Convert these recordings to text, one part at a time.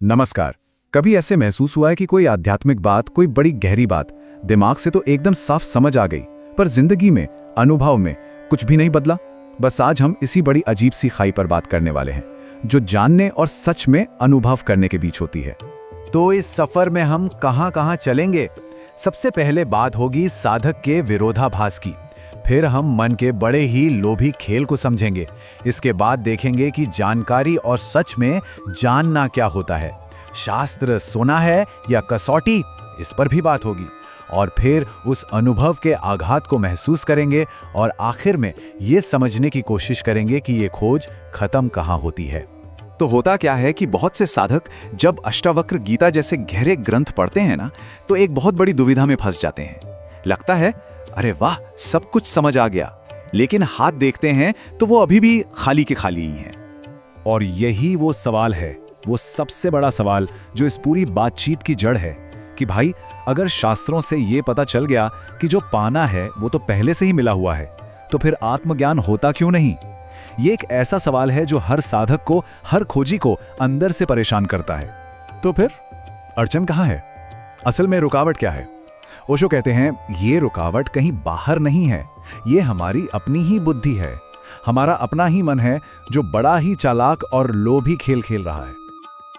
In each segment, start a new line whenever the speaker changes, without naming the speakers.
नमस्कार। कभी ऐसे महसूस हुआ है कि कोई आध्यात्मिक बात, कोई बड़ी गहरी बात दिमाग से तो एकदम साफ समझ आ गई, पर जिंदगी में, अनुभव में कुछ भी नहीं बदला? बस आज हम इसी बड़ी अजीब सी खाई पर बात करने वाले हैं, जो जानने और सच में अनुभव करने के बीच होती है।
तो इस सफर में हम कहां-कहां चलेंगे? सबसे पहले बात होगी साधक के विरोधाभास की। फिर हम मन के बड़े ही लोभी खेल को समझेंगे। इसके बाद देखेंगे कि जानकारी और सच में जानना क्या होता है। शास्त्र सोना है या कसौटी, इस पर भी बात होगी। और फिर उस अनुभव के आघात को महसूस करेंगे और आखिर में ये समझने की कोशिश करेंगे कि ये खोज खत्म कहाँ होती है।
तो होता क्या है कि बहुत से साधक जब अष्टावक्र गीता जैसे गहरे ग्रंथ पढ़ते हैं ना, तो एक बहुत बड़ी दुविधा में फंस जाते हैं। लगता है अरे वाह, सब कुछ समझ आ गया, लेकिन हाथ देखते हैं तो वो अभी भी खाली के खाली ही हैं।
और यही वो सवाल है, वो सबसे बड़ा सवाल जो इस पूरी बातचीत की जड़ है कि भाई, अगर शास्त्रों से ये पता चल गया कि जो पाना है वो तो पहले से ही मिला हुआ है, तो फिर आत्मज्ञान होता क्यों नहीं? ये एक ऐसा सवाल है जो हर साधक को, हर खोजी को अंदर से परेशान करता है।
तो फिर अड़चन कहाँ है? असल में रुकावट क्या है? ओशो कहते हैं ये रुकावट कहीं बाहर नहीं है, ये हमारी अपनी ही बुद्धि है। हमारा अपना ही मन है जो बड़ा ही चालाक और लोभी खेल खेल रहा है।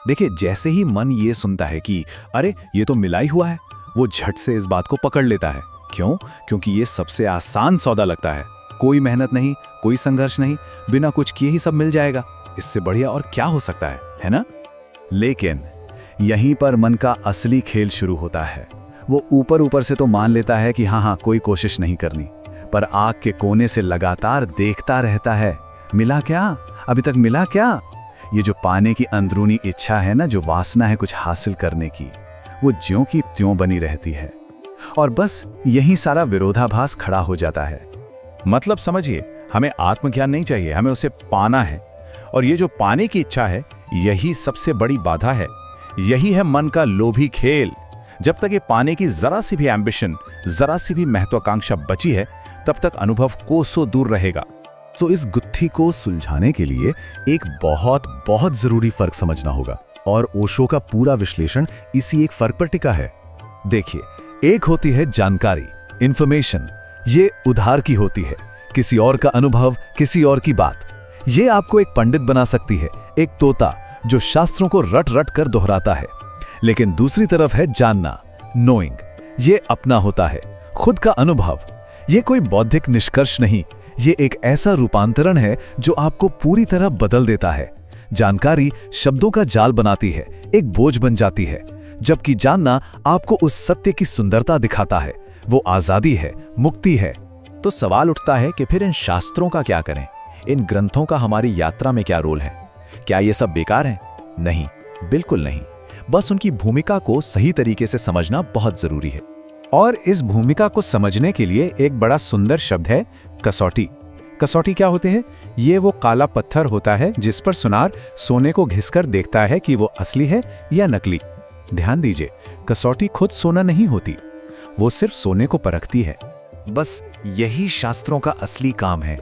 देखिए, जैसे ही मन ये सुनता है कि अरे ये तो मिला ही हुआ है, वो झट से इस बात को पकड़ लेता है। क्यों? क्योंकि ये सबसे आसान सौदा लगता है। कोई मेहनत नहीं, कोई संघर्ष नहीं, बिना कुछ किए ही सब मिल जाएगा। इससे बढ़िया और क्या हो सकता है ना?
लेकिन यहीं पर मन का असली खेल शुरू होता है। वो ऊपर ऊपर से तो मान लेता है कि हाँ, कोई कोशिश नहीं करनी, पर आग के कोने से लगातार देखता रहता है, मिला क्या? अभी तक मिला क्या? ये जो पाने की अंदरूनी इच्छा है ना, जो वासना है कुछ हासिल करने की, वो ज्यों की त्यों बनी रहती है। और बस यही सारा विरोधाभास खड़ा हो जाता है।
मतलब समझिए, हमें आत्मज्ञान नहीं चाहिए, हमें उसे पाना है। और ये जो पाने की इच्छा है, यही सबसे बड़ी बाधा है। यही है मन का लोभी खेल। जब तक ये पाने की जरा सी भी एम्बिशन, जरा सी भी महत्वाकांक्षा बची है, तब तक अनुभव कोसों दूर रहेगा।
तो इस गुत्थी को सुलझाने के लिए एक बहुत बहुत जरूरी फर्क समझना होगा, और ओशो का पूरा विश्लेषण इसी एक फर्क पर टिका है। देखिए, एक होती है जानकारी, इंफॉर्मेशन, ये उधार की होती है, किसी और का अनुभव, किसी और की बात। ये आपको एक पंडित बना सकती है, एक तोता जो शास्त्रों को रट रट कर दोहराता है। लेकिन दूसरी तरफ है जानना, नोइंग। ये अपना होता है, खुद का अनुभव। ये कोई बौद्धिक निष्कर्ष नहीं, ये एक ऐसा रूपांतरण है जो आपको पूरी तरह बदल देता है। जानकारी शब्दों का जाल बनाती है, एक बोझ बन जाती है, जबकि जानना आपको उस सत्य की सुंदरता दिखाता है। वो आजादी है, मुक्ति है।
तो सवाल उठता है कि फिर इन शास्त्रों का क्या करें? इन ग्रंथों का हमारी यात्रा में क्या रोल है? क्या ये सब बेकार हैं? नहीं, बिल्कुल नहीं। बस उनकी भूमिका को सही तरीके से समझना बहुत जरूरी है।
और इस भूमिका को समझने के लिए एक बड़ा सुंदर शब्द है, कसौटी। कसौटी क्या होते हैं? ये वो काला पत्थर होता है जिस पर सुनार सोने को घिसकर देखता है कि वो असली है या नकली। ध्यान दीजिए, कसौटी खुद सोना नहीं होती, वो सिर्फ सोने को परखती है।
बस यही शास्त्रों का असली काम है।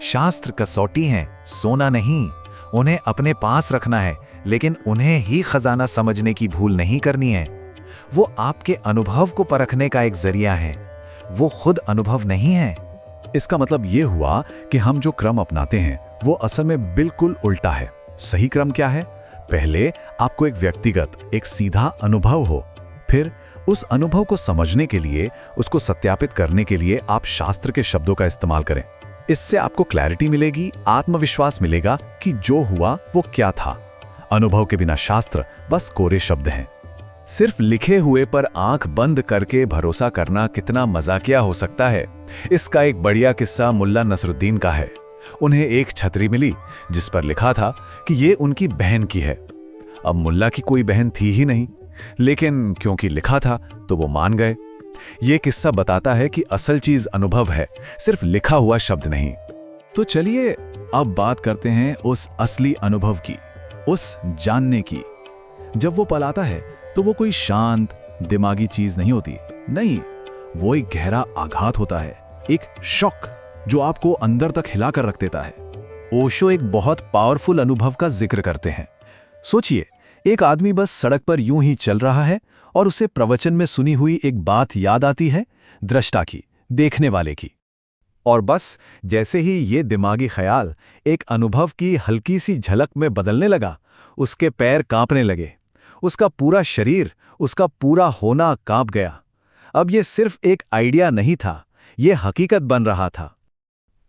शास्त्र कसौटी हैं, सोना नहीं। उन्हें अपने पास रखना है, लेकिन उन्हें ही खजाना समझने की भूल नहीं करनी है। वो आपके अनुभव को परखने का एक जरिया है, वो खुद अनुभव नहीं है।
इसका मतलब ये हुआ कि हम जो क्रम अपनाते हैं वो असल में बिल्कुल उल्टा है। सही क्रम क्या है? पहले आपको एक व्यक्तिगत, एक सीधा अनुभव हो, फिर उस अनुभव को समझने के लिए, उसको सत्यापित करने के लिए आप शास्त्र के शब्दों का इस्तेमाल करें। इससे आपको क्लैरिटी मिलेगी, आत्मविश्वास मिलेगा कि जो हुआ वो क्या था। अनुभव के बिना शास्त्र बस कोरे शब्द हैं।
सिर्फ लिखे हुए पर आंख बंद करके भरोसा करना कितना मजाकिया हो सकता है। इसका एक बढ़िया किस्सा मुल्ला नसरुद्दीन का है। उन्हें एक छतरी मिली जिस पर लिखा था कि ये उनकी बहन की है। अब मुल्ला की कोई बहन थी ही नहीं, लेकिन क्योंकि लिखा था तो वो मान गए। ये किस्सा बताता है कि असल चीज अनुभव है, सिर्फ लिखा हुआ शब्द नहीं।
तो चलिए अब बात करते हैं उस असली अनुभव की, उस जानने की। जब वो पल आता है तो वो कोई शांत दिमागी चीज नहीं होती, नहीं, वो एक गहरा आघात होता है, एक शॉक जो आपको अंदर तक हिलाकर रख देता है। ओशो एक बहुत पावरफुल अनुभव का जिक्र करते हैं। सोचिए, एक आदमी बस सड़क पर यूं ही चल रहा है और उसे प्रवचन में सुनी हुई एक बात याद आती है, दृष्टा की, देखने वाले की।
और बस जैसे ही ये दिमागी ख्याल एक अनुभव की हल्की सी झलक में बदलने लगा, उसके पैर कांपने लगे, उसका पूरा शरीर, उसका पूरा होना कांप गया। अब ये सिर्फ एक आइडिया नहीं था, ये हकीकत बन रहा था।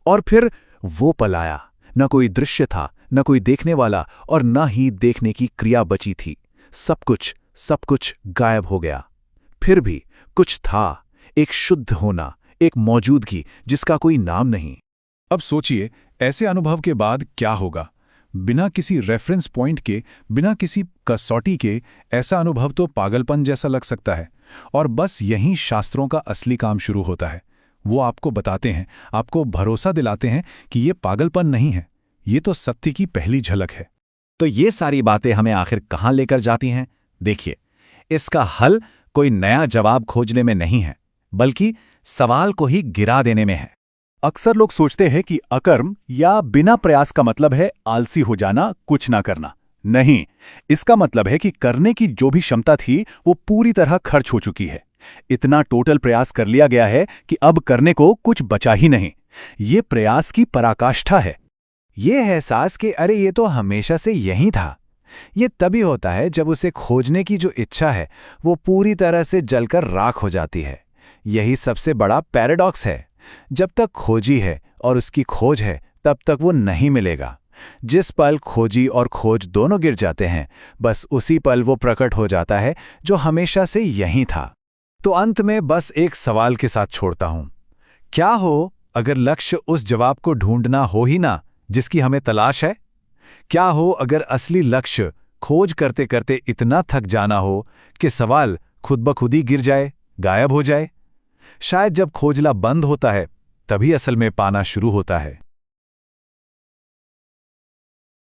और फिर वो पल आया। न कोई दृश्य था, न कोई देखने वाला, और न ही देखने की क्रिया बची थी। सब कुछ गायब हो गया। फिर भी कुछ था, एक शुद्ध होना, एक मौजूदगी जिसका कोई नाम नहीं।
अब सोचिए, ऐसे अनुभव के बाद क्या होगा? बिना किसी रेफरेंस पॉइंट के, बिना किसी कसौटी के, ऐसा अनुभव तो पागलपन जैसा लग सकता है। और बस यहीं शास्त्रों का असली काम शुरू होता है। वो आपको बताते हैं, आपको भरोसा दिलाते हैं कि ये पागलपन नहीं है, ये तो सत्य की पहली झलक है।
तो ये सारी बातें हमें आखिर कहाँ लेकर जाती हैं? देखिए, इसका हल कोई नया जवाब खोजने में नहीं है, बल्कि सवाल को ही गिरा देने में है।
अक्सर लोग सोचते हैं कि अकर्म या बिना प्रयास का मतलब है आलसी हो जाना, कुछ ना करना। नहीं, इसका मतलब है कि करने की जो भी क्षमता थी वो पूरी तरह खर्च हो चुकी है। इतना टोटल प्रयास कर लिया गया है कि अब करने को कुछ बचा ही नहीं। ये प्रयास की पराकाष्ठा है।
ये एहसास कि अरे ये तो हमेशा से यही था, ये तभी होता है जब उसे खोजने की जो इच्छा है वो पूरी तरह से जलकर राख हो जाती है। यही सबसे बड़ा पैराडॉक्स है। जब तक खोजी है और उसकी खोज है, तब तक वो नहीं मिलेगा। जिस पल खोजी और खोज दोनों गिर जाते हैं, बस उसी पल वो प्रकट हो जाता है जो हमेशा से यही था।
तो अंत में बस एक सवाल के साथ छोड़ता हूं। क्या हो अगर लक्ष्य उस जवाब को ढूंढना हो ही ना जिसकी हमें तलाश है? क्या हो अगर असली लक्ष्य खोज करते करते इतना थक जाना हो कि सवाल खुद ब खुद ही गिर जाए, गायब हो जाए? शायद जब खोजना बंद होता है, तभी असल में पाना शुरू होता है।